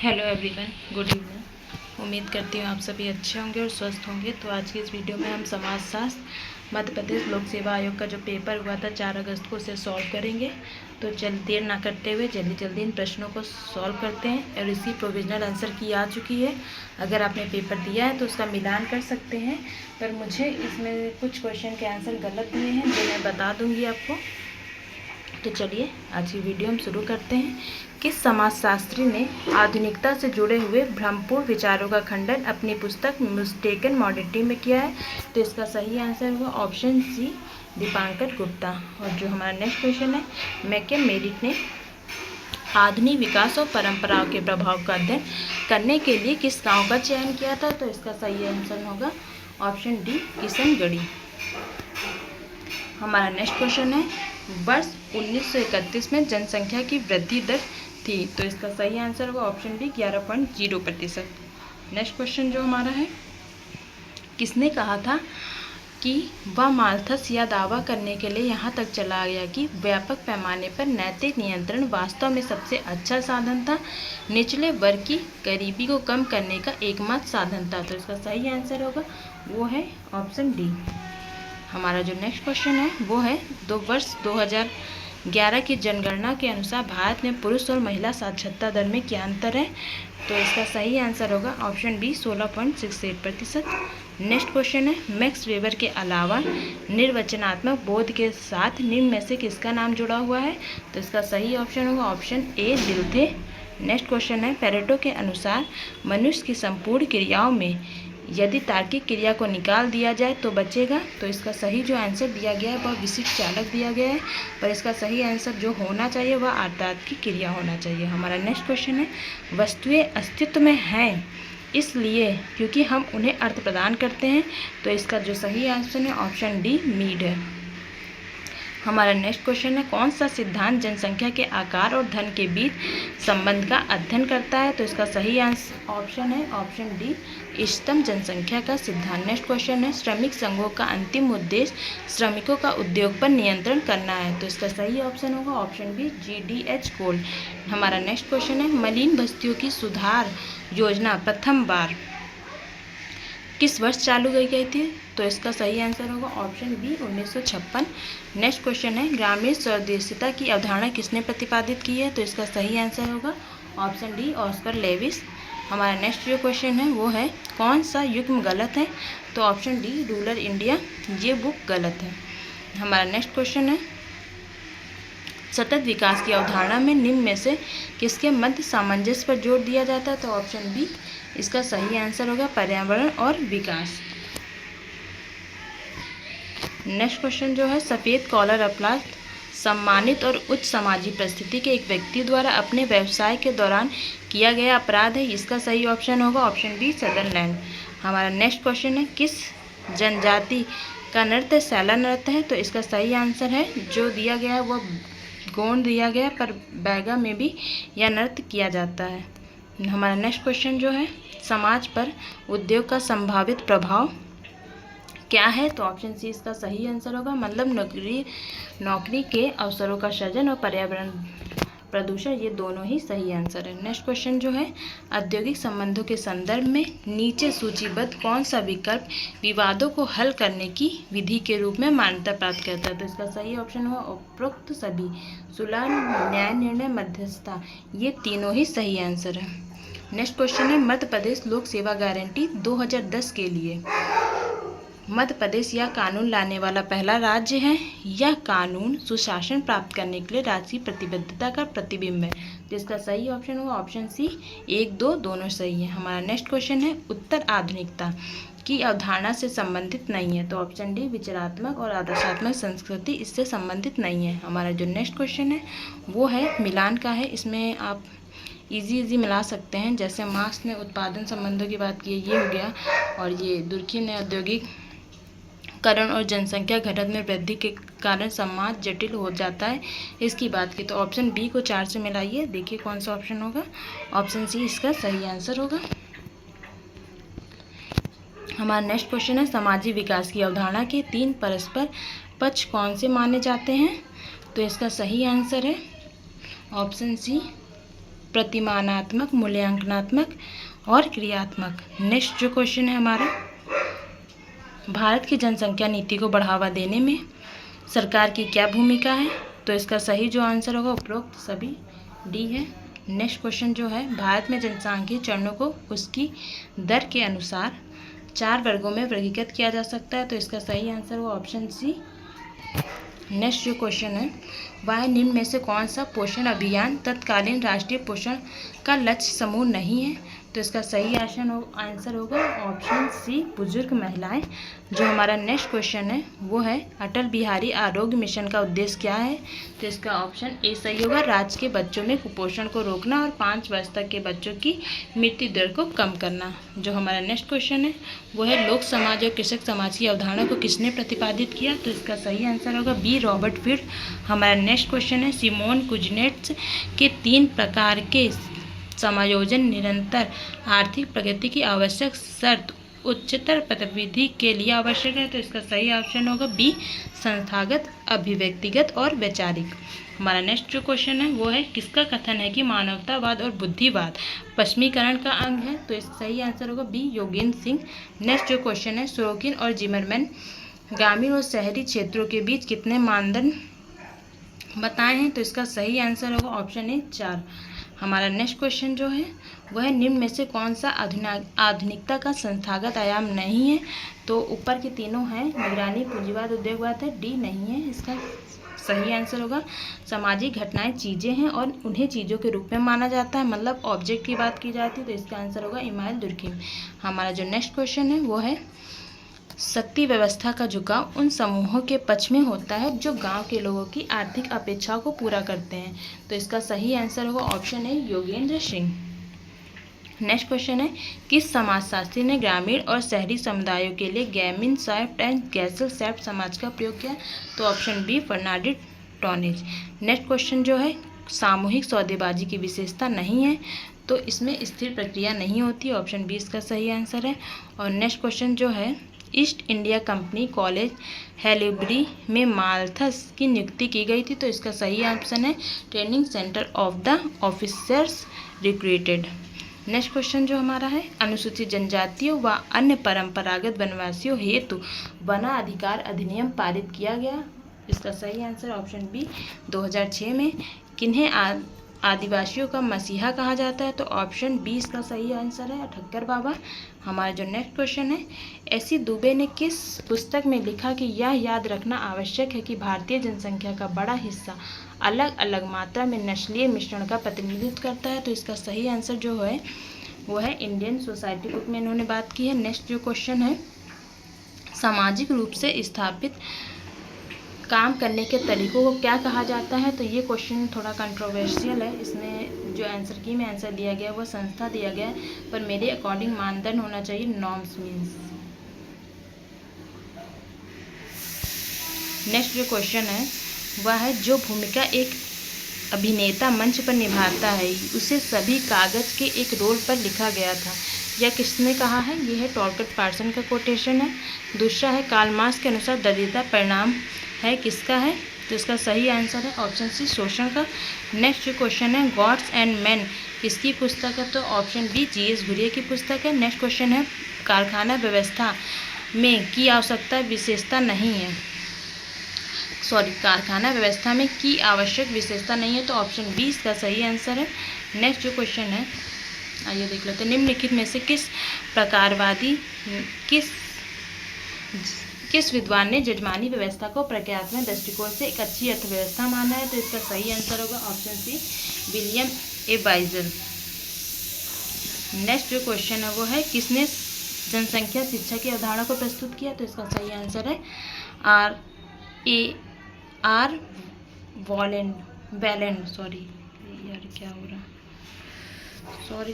Hello everyone, good evening. उम्मीद करती हूँ आप सभी अच्छे होंगे और स्वस्थ होंगे। तो आज की इस वीडियो में हम समाजशास्त्र मध्य प्रदेश लोक सेवा आयोग का जो पेपर हुआ था 4 अगस्त को, उसे सॉल्व करेंगे। तो देर ना करते हुए जल्दी इन प्रश्नों को सॉल्व करते हैं। और इसकी प्रोविजनल आंसर की आ चुकी है। अगर आपने पेपर दिया है तो उसका मिलान कर सकते हैं, पर मुझे इसमें कुछ क्वेश्चन के आंसर गलत दिए हैं जो मैं बता दूँगी आपको। तो चलिए आज की वीडियो हम शुरू करते हैं। किस समाजशास्त्री ने आधुनिकता से जुड़े हुए भ्रमपूर्ण विचारों का खंडन अपनी पुस्तक मिस्टेकन मॉडर्निटी में किया है? तो इसका सही आंसर होगा ऑप्शन सी, दीपांकर गुप्ता। और जो हमारा नेक्स्ट क्वेश्चन है, मैकम मेरिट ने आधुनिक विकास और परंपराओं के प्रभाव का अध्ययन करने के लिए किस गांव का चयन किया था? तो इसका सही आंसर होगा ऑप्शन डी, किशनगढ़ी। हमारा नेक्स्ट क्वेश्चन है, वर्ष 1931 में जनसंख्या की वृद्धि दर थी? तो इसका सही आंसर होगा ऑप्शन बी, 11.0%। नेक्स्ट क्वेश्चन जो हमारा है, किसने कहा था कि वह माल्थस यह दावा करने के लिए यहाँ तक चला गया कि व्यापक पैमाने पर नैतिक नियंत्रण वास्तव में सबसे अच्छा साधन था, निचले वर्ग की गरीबी को कम करने का एकमात्र साधन था? तो इसका सही आंसर होगा वो है ऑप्शन डी। हमारा जो नेक्स्ट क्वेश्चन है वो है, वर्ष 2011 की जनगणना के अनुसार भारत में पुरुष और महिला साक्षरता दर में क्या अंतर है? तो इसका सही आंसर होगा ऑप्शन बी, 16.68%। नेक्स्ट क्वेश्चन है, मैक्स वेबर के अलावा निर्वचनात्मक बोध के साथ निम्न में से किसका नाम जुड़ा हुआ है? तो इसका सही ऑप्शन होगा ऑप्शन ए, दिल थे। नेक्स्ट क्वेश्चन है, पेरेटो के अनुसार मनुष्य की संपूर्ण क्रियाओं में यदि तार्किक क्रिया को निकाल दिया जाए तो बचेगा? तो इसका सही जो आंसर दिया गया है वह विशिष्ट चालक दिया गया है, पर इसका सही आंसर जो होना चाहिए वह अतार्किक क्रिया होना चाहिए। हमारा नेक्स्ट क्वेश्चन है, वस्तुएं अस्तित्व में हैं इसलिए क्योंकि हम उन्हें अर्थ प्रदान करते हैं? तो इसका जो सही आंसर है ऑप्शन डी, मीड है। हमारा नेक्स्ट क्वेश्चन है, कौन सा सिद्धांत जनसंख्या के आकार और धन के बीच संबंध का अध्ययन करता है? तो इसका सही आंसर ऑप्शन है ऑप्शन डी, इष्टतम जनसंख्या का सिद्धांत। नेक्स्ट क्वेश्चन है, श्रमिक संघों का अंतिम उद्देश्य श्रमिकों का उद्योग पर नियंत्रण करना है? तो इसका सही ऑप्शन होगा ऑप्शन बी, GDH गोल्ड। हमारा नेक्स्ट क्वेश्चन है, मलिन बस्तियों की सुधार योजना प्रथम बार किस वर्ष चालू की गई थी? तो इसका सही आंसर होगा ऑप्शन बी, 1956। नेक्स्ट क्वेश्चन है, ग्रामीण स्वदेशिता की अवधारणा किसने प्रतिपादित की है? तो इसका सही आंसर होगा ऑप्शन डी, ऑस्कर लेविस। हमारा नेक्स्ट जो क्वेश्चन है वो है, कौन सा युग्म गलत है? तो ऑप्शन डी, रूरल इंडिया, ये बुक गलत है। हमारा नेक्स्ट क्वेश्चन है, सतत विकास की अवधारणा में निम्न में से किसके मध्य सामंजस्य पर जोर दिया जाता है? तो ऑप्शन बी, इसका सही आंसर होगा पर्यावरण और विकास। नेक्स्ट क्वेश्चन जो है, सफ़ेद कॉलर अपराध सम्मानित और उच्च सामाजिक परिस्थिति के एक व्यक्ति द्वारा अपने व्यवसाय के दौरान किया गया अपराध है? इसका सही ऑप्शन होगा ऑप्शन बी, सदरलैंड। हमारा नेक्स्ट क्वेश्चन है, किस जनजाति का नृत्य सैला नृत्य है? तो इसका सही आंसर है जो दिया गया है वह गोंड दिया गया है, पर बैगा में भी यह नृत्य किया जाता है। हमारा नेक्स्ट क्वेश्चन जो है, समाज पर उद्योग का संभावित प्रभाव क्या है? तो ऑप्शन सी इसका सही आंसर होगा, मतलब नौकरी के अवसरों का सृजन और पर्यावरण प्रदूषण, ये दोनों ही सही आंसर है। नेक्स्ट क्वेश्चन जो है, औद्योगिक संबंधों के संदर्भ में नीचे सूचीबद्ध कौन सा विकल्प विवादों को हल करने की विधि के रूप में मान्यता प्राप्त करता है? तो इसका सही ऑप्शन होगा उपरोक्त सभी, सुलह, न्याय निर्णय, मध्यस्थता, ये तीनों ही सही आंसर है। नेक्स्ट क्वेश्चन है, मध्य प्रदेश लोक सेवा गारंटी 2010 के लिए मध्य प्रदेश यह कानून लाने वाला पहला राज्य है? यह कानून सुशासन प्राप्त करने के लिए राष्ट्रीय प्रतिबद्धता का प्रतिबिंब है? तो इसका सही ऑप्शन होगा ऑप्शन सी, 1, 2 दोनों सही है। हमारा नेक्स्ट क्वेश्चन है, उत्तर आधुनिकता की अवधारणा से संबंधित नहीं है? तो ऑप्शन डी, विचारात्मक और आदर्शात्मक संस्कृति इससे संबंधित नहीं है। हमारा जो नेक्स्ट क्वेश्चन है वो है मिलान का है, इसमें आप इजी मिला सकते हैं। जैसे मार्क्स ने उत्पादन संबंधों की बात की है, ये हो गया, और ये दुर्खी ने औद्योगिक करण और जनसंख्या घटन में वृद्धि के कारण समाज जटिल हो जाता है, इसकी बात की। तो ऑप्शन बी को 4 से मिलाइए, देखिए कौन सा ऑप्शन होगा। ऑप्शन सी इसका सही आंसर होगा। हमारा नेक्स्ट क्वेश्चन है, सामाजिक विकास की अवधारणा के 3 परस्पर पक्ष कौन से माने जाते हैं? तो इसका सही आंसर है ऑप्शन सी, प्रतिमानात्मक, मूल्यांकनात्मक और क्रियात्मक। नेक्स्ट जो क्वेश्चन है हमारा, भारत की जनसंख्या नीति को बढ़ावा देने में सरकार की क्या भूमिका है? तो इसका सही जो आंसर होगा उपरोक्त सभी डी है। नेक्स्ट क्वेश्चन जो है, भारत में जनसांख्यिकीय चरणों को उसकी दर के अनुसार 4 वर्गों में वर्गीकृत किया जा सकता है। तो इसका सही आंसर होगा ऑप्शन सी। नेक्स्ट जो क्वेश्चन है, वह निम्न में से कौन सा पोषण अभियान तत्कालीन राष्ट्रीय पोषण का लक्ष्य समूह नहीं है? तो इसका सही आंसर होगा ऑप्शन सी, बुजुर्ग महिलाएं। जो हमारा नेक्स्ट क्वेश्चन है वो है, अटल बिहारी आरोग्य मिशन का उद्देश्य क्या है? तो इसका ऑप्शन ए सही होगा, राज्य के बच्चों में कुपोषण को रोकना और 5 वर्ष तक के बच्चों की मृत्यु दर को कम करना। जो हमारा नेक्स्ट क्वेश्चन है वो है, लोक समाज और कृषक समाज की अवधारणा को किसने प्रतिपादित किया? तो इसका सही आंसर होगा बी, रॉबर्ट फील्ड। हमारा नेक्स्ट क्वेश्चन है, सिमोन कुजनेट्स के 3 प्रकार के समायोजन निरंतर आर्थिक प्रगति की आवश्यक शर्त उच्चतर गतिविधि के लिए आवश्यक है। तो इसका सही ऑप्शन होगा बी, संस्थागत, अभिव्यक्तिगत और वैचारिक। हमारा नेक्स्ट जो क्वेश्चन है वो है, किसका कथन है कि मानवतावाद और बुद्धिवाद पश्चिमीकरण का अंग है? तो इसका सही आंसर होगा बी, योगेंद्र सिंह। नेक्स्ट जो क्वेश्चन है, सोरोकिन और जिमरमैन ग्रामीण और शहरी क्षेत्रों के बीच कितने मानदंड बताए हैं? तो इसका सही आंसर होगा ऑप्शन ए, 4। हमारा नेक्स्ट क्वेश्चन जो है वह निम्न में से कौन सा आधुनिकता का संस्थागत आयाम नहीं है? तो ऊपर के तीनों हैं, निगरानी, पूंजीवाद, उद्योगवाद है, डी नहीं है। इसका सही आंसर होगा, सामाजिक घटनाएं चीज़ें हैं और उन्हें चीज़ों के रूप में माना जाता है, मतलब ऑब्जेक्ट की बात की जाती है। तो इसका आंसर होगा इमाइल दुर्खिम। हमारा जो नेक्स्ट क्वेश्चन है वो है, शक्ति व्यवस्था का झुकाव उन समूहों के पक्ष में होता है जो गांव के लोगों की आर्थिक अपेक्षाओं को पूरा करते हैं। तो इसका सही आंसर होगा ऑप्शन ए, योगेंद्र सिंह। नेक्स्ट क्वेश्चन है, किस समाजशास्त्री ने ग्रामीण और शहरी समुदायों के लिए Gemeinschaft and Gesellschaft समाज का प्रयोग किया? तो option B, Ferdinand Tonnies. Next question जो है, सामूहिक सौदेबाजी की विशेषता नहीं है, तो इसमें स्थिर प्रक्रिया नहीं होती। ऑप्शन बी इसका सही आंसर है। और नेक्स्ट क्वेश्चन जो है, ईस्ट इंडिया कंपनी कॉलेज हेलिब्री में माल्थस की नियुक्ति की गई थी। तो इसका सही ऑप्शन है, training centre of the officers recruited. Next question जो हमारा है, अनुसूचित जनजातियों व अन्य परंपरागत वनवासियों हेतु वना अधिकार अधिनियम पारित किया गया। इसका सही आंसर ऑप्शन बी, 2006 में। किन्हें आदिवासियों का मसीहा कहा जाता है? तो ऑप्शन बी इसका सही आंसर है, ठक्कर बाबा। हमारा जो नेक्स्ट क्वेश्चन है, एसी दुबे ने किस पुस्तक में लिखा कि यह याद रखना आवश्यक है कि भारतीय जनसंख्या का बड़ा हिस्सा अलग अलग मात्रा में नस्लीय मिश्रण का प्रतिनिधित्व करता है? तो इसका सही आंसर जो है वो है इंडियन सोसाइटी बुक में इन्होंने बात की है। नेक्स्ट जो क्वेश्चन है, सामाजिक रूप से स्थापित काम करने के तरीकों को क्या कहा जाता है? तो ये क्वेश्चन थोड़ा कंट्रोवर्शियल है। इसमें जो आंसर की में आंसर दिया गया वो संस्था दिया गया है, पर मेरे अकॉर्डिंग मानदंड होना चाहिए नॉर्म्स मीन्स। नेक्स्ट जो क्वेश्चन है वह है, जो भूमिका एक अभिनेता मंच पर निभाता है उसे सभी कागज के एक रोल पर लिखा गया था, यह किसने कहा है? ये है टॉलकट पार्सन का कोटेशन है। दूसरा है, कार्ल मार्क्स के अनुसार दरिद्रता परिणाम है, किसका है? तो इसका सही आंसर है ऑप्शन सी, शोषण का। नेक्स्ट जो क्वेश्चन है, गॉड्स एंड मैन किसकी पुस्तक है? तो ऑप्शन बी, जी.एस. घुरियर की पुस्तक है। नेक्स्ट क्वेश्चन है, कारखाना व्यवस्था में की आवश्यकता विशेषता नहीं है, कारखाना व्यवस्था में की आवश्यक विशेषता नहीं है, तो ऑप्शन बी इसका सही आंसर है। नेक्स्ट जो क्वेश्चन है, आइए देख लेते हैं, निम्नलिखित में से किस प्रकारवादी किस विद्वान ने जजमानी व्यवस्था को प्रक्रियात्मक दृष्टिकोण से एक अच्छी अर्थव्यवस्था माना है? तो इसका सही आंसर होगा option C, William A Baisel. Next जो क्वेश्चन है वो है, किसने जनसंख्या शिक्षा की अवधारणा को प्रस्तुत किया? तो इसका सही आंसर है आर वैलेंड। सॉरी यार क्या हो रहा, सॉरी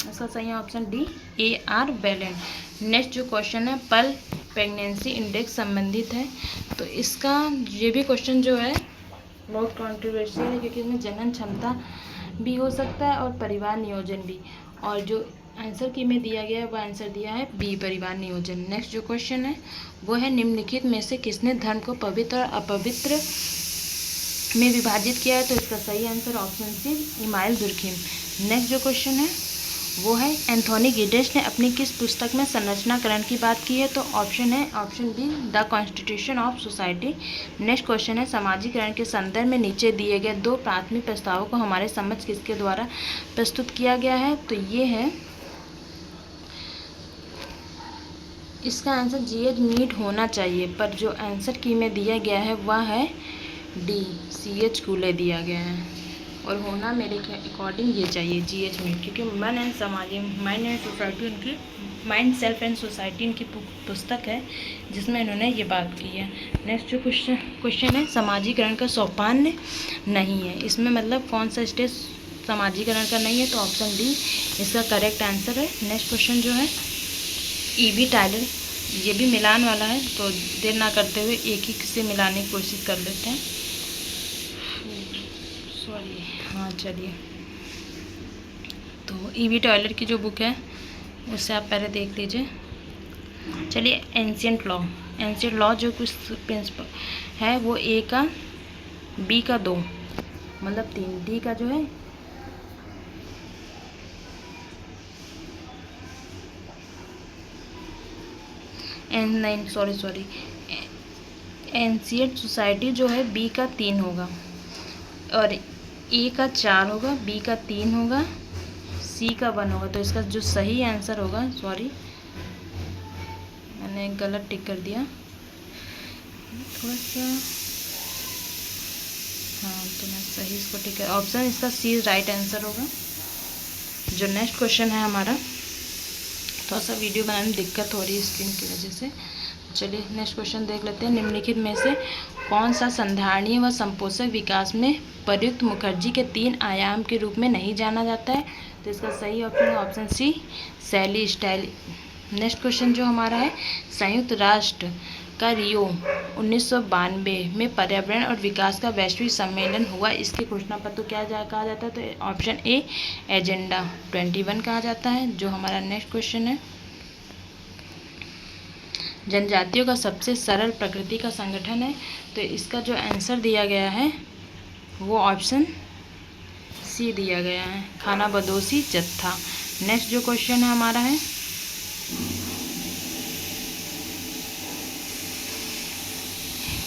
इसका सही ऑप्शन डी, AR वैलेंड। नेक्स्ट जो क्वेश्चन है, पल प्रेगनेंसी इंडेक्स संबंधित है, तो इसका ये भी क्वेश्चन जो है बहुत कॉन्ट्रोवर्शियल है, क्योंकि इसमें जनन क्षमता भी हो सकता है और परिवार नियोजन भी, और जो आंसर की में दिया गया है वो आंसर दिया है बी, परिवार नियोजन। नेक्स्ट जो क्वेश्चन है वो है, निम्नलिखित में से किसने धर्म को पवित्र और अपवित्र में विभाजित किया है, तो इसका सही answer option C Emile Durkheim. Next जो क्वेश्चन है वो है एंथोनी गिडेस ने अपनी किस पुस्तक में संरचनाकरण की बात की है, तो ऑप्शन है option be the constitution of society. Next question है समाजीकरण के संदर्भ में नीचे दिए गए दो प्राथमिक प्रस्तावों को हमारे समझ किसके द्वारा प्रस्तुत किया गया है, तो ये है इसका आंसर जीएच मीट होना चाहिए, पर जो आंसर की में दिया गया है वह है डी सीएच कूले दिया गया है, और होना मेरे अकॉर्डिंग ये चाहिए जीएच मीट, क्योंकि मन एंड समाज माइंड एंड सोसाइटी उनकी माइंड सेल्फ एंड सोसाइटी इनकी पुस्तक है जिसमें इन्होंने ये बात की है। नेक्स्ट जो क्वेश्चन है समाजीकरण का सोपान नहीं है, इसमें मतलब कौन सा स्टेज समाजीकरण का नहीं है, तो ऑप्शन डी इसका करेक्ट आंसर है। नेक्स्ट क्वेश्चन जो है ईवी टाइलर, ये भी मिलान वाला है, तो देर ना करते हुए एक ही से मिलाने की कोशिश कर लेते हैं। सॉरी, हाँ चलिए, तो ईवी टॉयलर की जो बुक है उससे आप पहले देख लीजिए। चलिए, एंशियंट लॉ जो कुछ प्रिंसिपल है वो ए का, बी का 2 मतलब 3, डी का जो है सॉरी एंशियंट सोसाइटी जो है बी का 3 होगा, और ए का 4 होगा, बी का 3 होगा, सी का 1 होगा, तो इसका जो सही आंसर होगा, सॉरी मैंने गलत टिक कर दिया थोड़ा सा, हाँ तो मैं सही इसको टिक कर, ऑप्शन इसका सी राइट आंसर होगा। जो नेक्स्ट क्वेश्चन है हमारा, थोड़ा सा वीडियो बनाने में दिक्कत हो रही है स्क्रीन की वजह से। चलिए नेक्स्ट क्वेश्चन देख लेते हैं। निम्नलिखित में से कौन सा संधारणीय व संपोषक विकास में प्रयुक्त मुखर्जी के 3 आयाम के रूप में नहीं जाना जाता है, तो इसका सही ऑप्शन है ऑप्शन सी शैली स्टाइल। नेक्स्ट क्वेश्चन जो हमारा है, संयुक्त राष्ट्र का रियो 1992 में पर्यावरण और विकास का वैश्विक सम्मेलन हुआ, इसके घोषणा पत्र क्या कहा जाता है, तो ऑप्शन ए एजेंडा 21 कहा जाता है। जो हमारा नेक्स्ट क्वेश्चन है, जनजातियों का सबसे सरल प्रकृति का संगठन है, तो इसका जो आंसर दिया गया है वो ऑप्शन सी दिया गया है, खाना बदोशी जत्था। नेक्स्ट जो क्वेश्चन है हमारा है,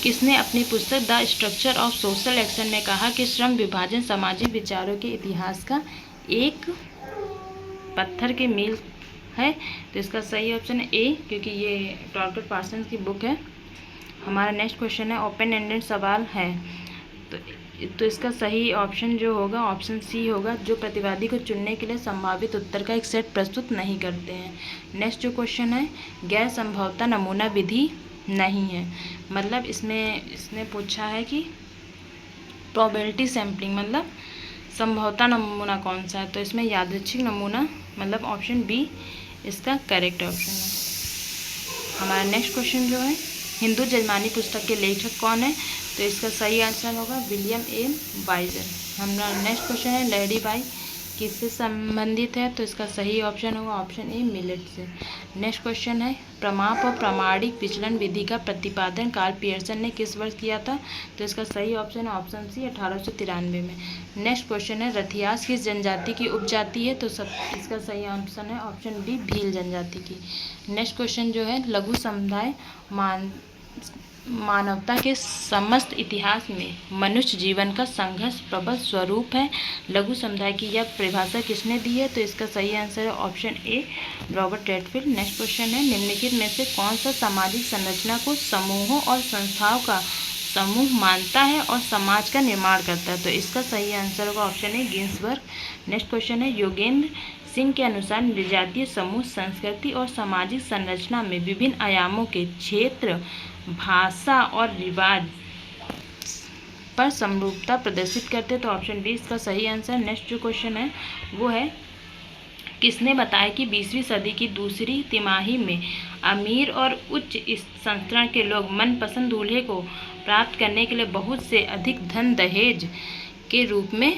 किसने अपनी पुस्तक the structure of social action में कहा कि श्रम विभाजन सामाजिक विचारों के इतिहास का एक पत्थर के मील है, तो इसका सही ऑप्शन है ए, क्योंकि ये टॉर्केट पार्सन्स की बुक है। हमारा नेक्स्ट क्वेश्चन है ओपन एंडेड सवाल है, तो इसका सही ऑप्शन जो होगा ऑप्शन सी होगा, जो प्रतिवादी को चुनने के लिए संभावित उत्तर का एक सेट प्रस्तुत नहीं करते हैं। नेक्स्ट जो क्वेश्चन है, गैर संभवता नमूना विधि नहीं है, मतलब इसने पूछा है कि प्रोबेबिलिटी सैम्पलिंग मतलब संभवता नमूना कौन सा है, तो इसमें यादृच्छिक नमूना मतलब ऑप्शन बी इसका करेक्ट ऑप्शन है। हमारा नेक्स्ट क्वेश्चन जो है, हिंदू जजमानी पुस्तक के लेखक कौन है, तो इसका सही आंसर होगा विलियम ए वाइजर। हमारा नेक्स्ट क्वेश्चन है, लहरी बाई किससे संबंधित है, तो इसका सही ऑप्शन होगा ऑप्शन ए मिलेट से। नेक्स्ट क्वेश्चन है, प्रमाप और प्रामाणिक विचलन विधि का प्रतिपादन कार्ल पियर्सन ने किस वर्ष किया था, तो इसका सही ऑप्शन है ऑप्शन सी 1893 में। नेक्स्ट क्वेश्चन है, रथियास किस जनजाति की उपजाति है, तो इसका सही ऑप्शन है ऑप्शन डी भील जनजाति की। नेक्स्ट क्वेश्चन जो है, लघु समुदाय मानवता के समस्त इतिहास में मनुष्य जीवन का संघर्ष प्रबल स्वरूप है, लघु समुदाय की यह परिभाषा किसने दी है, तो इसका सही आंसर है option A Robert Redfield. Next question है, निम्नलिखित में से कौन सा सामाजिक संरचना को समूहों और संस्थाओं का समूह मानता है और समाज का निर्माण करता है, तो इसका सही आंसर होगा option A Ginsberg. Next question है, योगेंद्र सिंह के अनुसार निर्जातीय समूह संस्कृति और सामाजिक संरचना में विभिन्न आयामों के क्षेत्र, भाषा और रिवाज पर समरूपता प्रदर्शित करते, तो ऑप्शन बी इसका सही आंसर। नेक्स्ट जो क्वेश्चन है वो है, किसने बताया कि 20वीं सदी की दूसरी तिमाही में अमीर और उच्च संस्करण के लोग मनपसंद दूल्हे को प्राप्त करने के लिए बहुत से अधिक धन दहेज के रूप में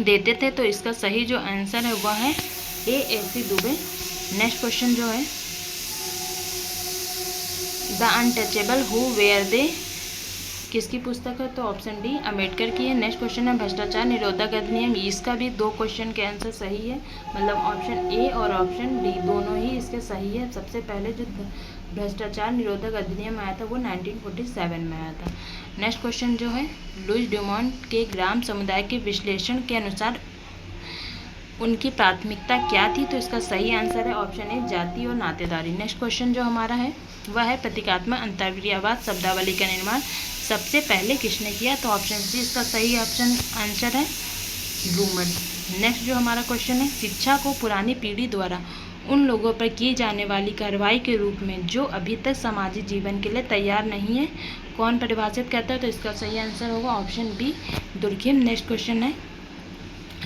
देते थे, तो इसका सही जो आंसर है वह है A A C Dube. Next question जो है, the untouchable who were they किसकी पुस्तक है? तो ऑप्शन डी अम्बेडकर की है। नेक्स्ट क्वेश्चन है भ्रष्टाचार निरोधक अधिनियम, इसका भी 2 क्वेश्चन के आंसर सही है, मतलब ऑप्शन ए और ऑप्शन डी दोनों ही इसके सही है। सबसे पहले जो भ्रष्टाचार निरोधक अधिनियम आया था वो 1947 में आया था। नेक्स्ट क्वेश्चन जो है लुईस ड्यूमॉन्ट के ग्राम समुदाय के विश्लेषण के अनुसार उनकी प्राथमिकता क्या थी? तो इसका सही आंसर है ऑप्शन ए जाति और नातेदारी। नेक्स्ट क्वेश्चन जो हमारा है वह है प्रतीकात्मक अंतर्क्रियावाद शब्दावली का निर्माण सबसे पहले किसने किया? तो ऑप्शन सी इसका सही ऑप्शन आंसर है ब्रूमर। नेक्स्ट जो हमारा क्वेश्चन है शिक्षा को पुरानी पीढ़ी द्वारा उन लोगों पर की जाने वाली कार्रवाई के रूप में जो अभी तक सामाजिक जीवन के लिए तैयार नहीं है कौन परिभाषित करता है? तो इसका सही आंसर होगा option B Durkheim. Next question है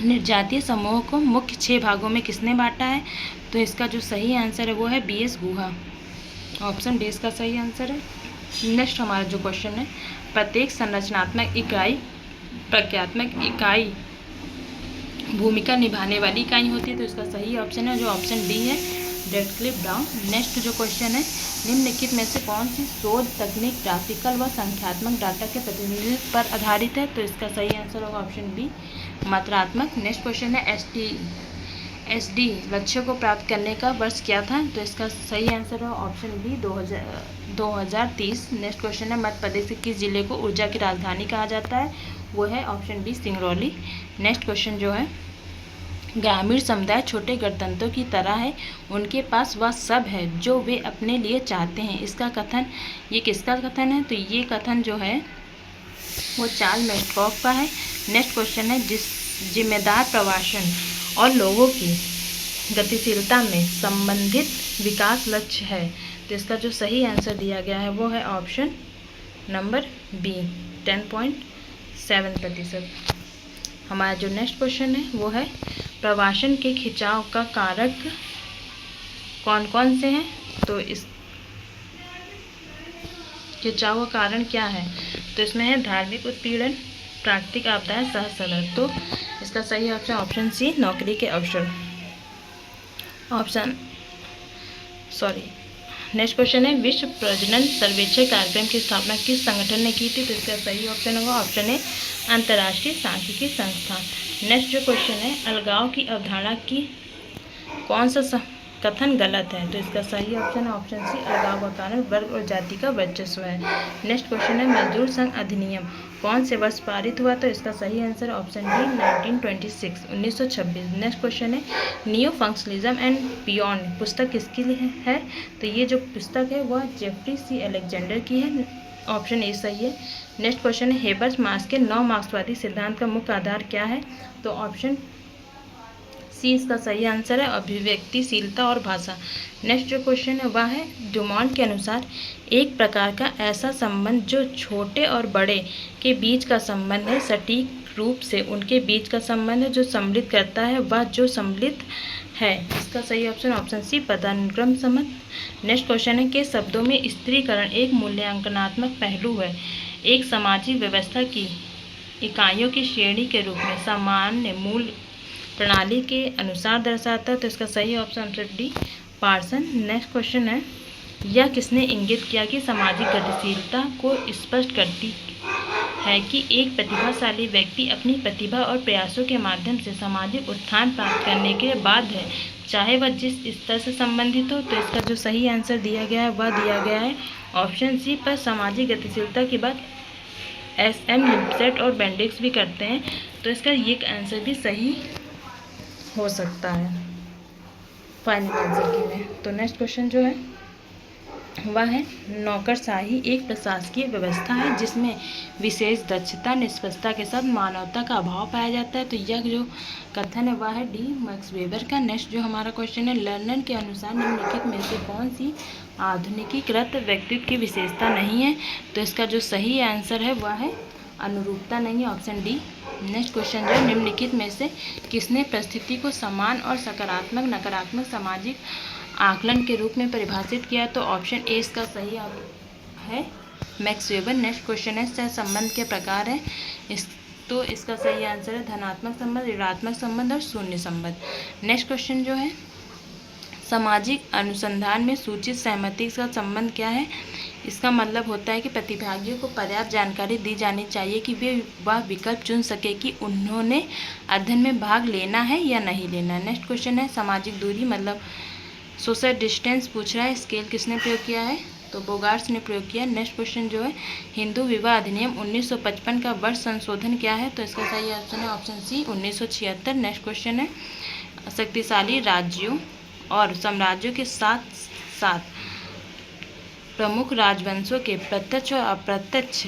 निर्जातीय समूह को मुख्य 6 भागों में किसने बांटा है? तो इसका जो सही आंसर है वो है BS गुहा, ऑप्शन डी इसका सही आंसर है। नेक्स्ट हमारा जो क्वेश्चन है प्रत्येक संरचनात्मक इकाई प्रक्रियात्मक इकाई भूमिका निभाने वाली इकाई होती है, तो इसका सही ऑप्शन है जो ऑप्शन डी है रेडक्लिफ ब्राउन। नेक्स्ट जो क्वेश्चन है निम्नलिखित में से कौन सी शोध तकनीक ग्राफिकल व संख्यात्मक डाटा के प्रतिनिधित्व पर आधारित है? तो इसका सही आंसर होगा ऑप्शन बी मात्रात्मक। नेक्स्ट क्वेश्चन है SD लक्ष्य को प्राप्त करने का वर्ष क्या था? तो इसका सही आंसर है ऑप्शन बी 2030। नेक्स्ट क्वेश्चन है मध्य प्रदेश के किस जिले को ऊर्जा की राजधानी कहा जाता है? वो है option B Singrauli. Next question जो है ग्रामीण समुदाय छोटे गणतंत्रों की तरह है, उनके पास वह सब है जो वे अपने लिए चाहते हैं। इसका कथन ये किसका कथन है? तो ये कथन जो है वो चार्ल्स मेस्कॉफ का है। नेक्स्ट क्वेश्चन है जिम्मेदार प्रवासन और लोगों की गतिशीलता में संबंधित विकास लक्ष्य है, तो इसका जो सही आंसर दिया गया है वो है ऑप्शन नंबर बी 10.7%। हमारा जो नेक्स्ट क्वेश्चन है वो है प्रवासन के खिंचाव का कारक कौन कौन से हैं? तो इस खिंचाव का कारण क्या है? तो इसमें है धार्मिक उत्पीड़न, प्राकृतिक आपदाएं, सहसंबंध। तो इसका सही ऑप्शन सी नौकरी के अवसर। नेक्स्ट क्वेश्चन है विश्व प्रजनन सर्वेक्षण कार्यक्रम की स्थापना किस संगठन ने की थी? तो इसका सही ऑप्शन होगा ऑप्शन ए अंतर्राष्ट्रीय सांख्यिकी संस्थान। नेक्स्ट जो क्वेश्चन है अलगाव की अवधारणा की कौन सा कथन गलत है? तो इसका सही ऑप्शन है ऑप्शन सी अलगाव का कारण वर्ग और जाति का वर्चस्व है। नेक्स्ट क्वेश्चन है मजदूर संघ अधिनियम कौन से वर्ष पारित हुआ? तो इसका सही answer option D 1926। Next question है नियो फंक्शनलिज्म एंड बियॉन्ड पुस्तक किसकी है? तो ये जो पुस्तक है वह जेफरी सी अलेक्जेंडर की है, ऑप्शन ए सही है। नेक्स्ट क्वेश्चन है हेबर्स मार्क्स के 9 मार्क्सवादी सिद्धांत का मुख्य आधार क्या है? तो ऑप्शन सी इसका सही आंसर है अभिव्यक्तिशीलता और भाषा। नेक्स्ट जो क्वेश्चन है वह है ड्यूमॉन्ट के अनुसार एक प्रकार का ऐसा संबंध जो छोटे और बड़े के बीच का संबंध है सटीक रूप से उनके बीच का संबंध है जो सम्मिलित करता है वह जो सम्मिलित है। इसका सही ऑप्शन सी पदानुक्रम संबंध। नेक्स्ट क्वेश्चन है के शब्दों में स्त्रीकरण एक मूल्यांकनात्मक पहलू है, एक सामाजिक व्यवस्था की इकाइयों की श्रेणी के रूप में सामान्य मूल प्रणाली के अनुसार दर्शाता है, तो इसका सही option D Parson. Next question है यह किसने इंगित किया कि सामाजिक गतिशीलता को स्पष्ट करती है कि एक प्रतिभाशाली व्यक्ति अपनी प्रतिभा और प्रयासों के माध्यम से सामाजिक उत्थान प्राप्त करने के बाद है चाहे वह जिस स्तर से संबंधित हो? तो इसका जो सही आंसर दिया गया है वह दिया गया है ऑप्शन सी पर सामाजिक गतिशीलता के बाद SM लिपसेट और बेंडिक्स भी करते हैं, तो इसका ये आंसर भी सही हो सकता है फाइनल आंसर के लिए। तो नेक्स्ट क्वेश्चन जो है वह है नौकरशाही एक प्रशासकीय व्यवस्था है जिसमें विशेष दक्षता निष्पक्षता के साथ मानवता का अभाव पाया जाता है, तो यह जो कथन है वह है डी मैक्स वेबर का। नेक्स्ट जो हमारा क्वेश्चन है लर्नर के अनुसार निम्नलिखित में से कौन सी आधुनिकीकृत व्यक्तित्व की विशेषता नहीं है? तो इसका जो सही आंसर है वह है अनुरूपता नहीं है, ऑप्शन डी। नेक्स्ट क्वेश्चन जो है निम्नलिखित में से किसने परिस्थिति को समान और सकारात्मक नकारात्मक सामाजिक आकलन के रूप में परिभाषित किया? तो ऑप्शन ए इसका सही है मैक्स वेबर। नेक्स्ट क्वेश्चन है सहसंबंध के प्रकार है तो इसका सही आंसर है धनात्मक संबंध, ऋणात्मक संबंध और शून्य संबंध। नेक्स्ट क्वेश्चन जो है सामाजिक अनुसंधान में सूचित सहमति का संबंध क्या है? इसका मतलब होता है कि प्रतिभागियों को पर्याप्त जानकारी दी जानी चाहिए कि वे वह विकल्प चुन सके कि उन्होंने अध्ययन में भाग लेना है या नहीं लेना है। नेक्स्ट क्वेश्चन है सामाजिक दूरी मतलब सोशल डिस्टेंस पूछ रहा है। स्केल किसने प्रयोग किया है? तो बोगार्ट्स ने प्रयोग किया। नेक्स्ट क्वेश्चन जो है हिंदू विवाह अधिनियम 1955 का वर्ष संशोधन क्या है? तो इसका सही ऑप्शन है ऑप्शन सी 1976। नेक्स्ट क्वेश्चन है शक्तिशाली राज्यों और साम्राज्यों के साथ साथ प्रमुख राजवंशों के प्रत्यक्ष और अप्रत्यक्ष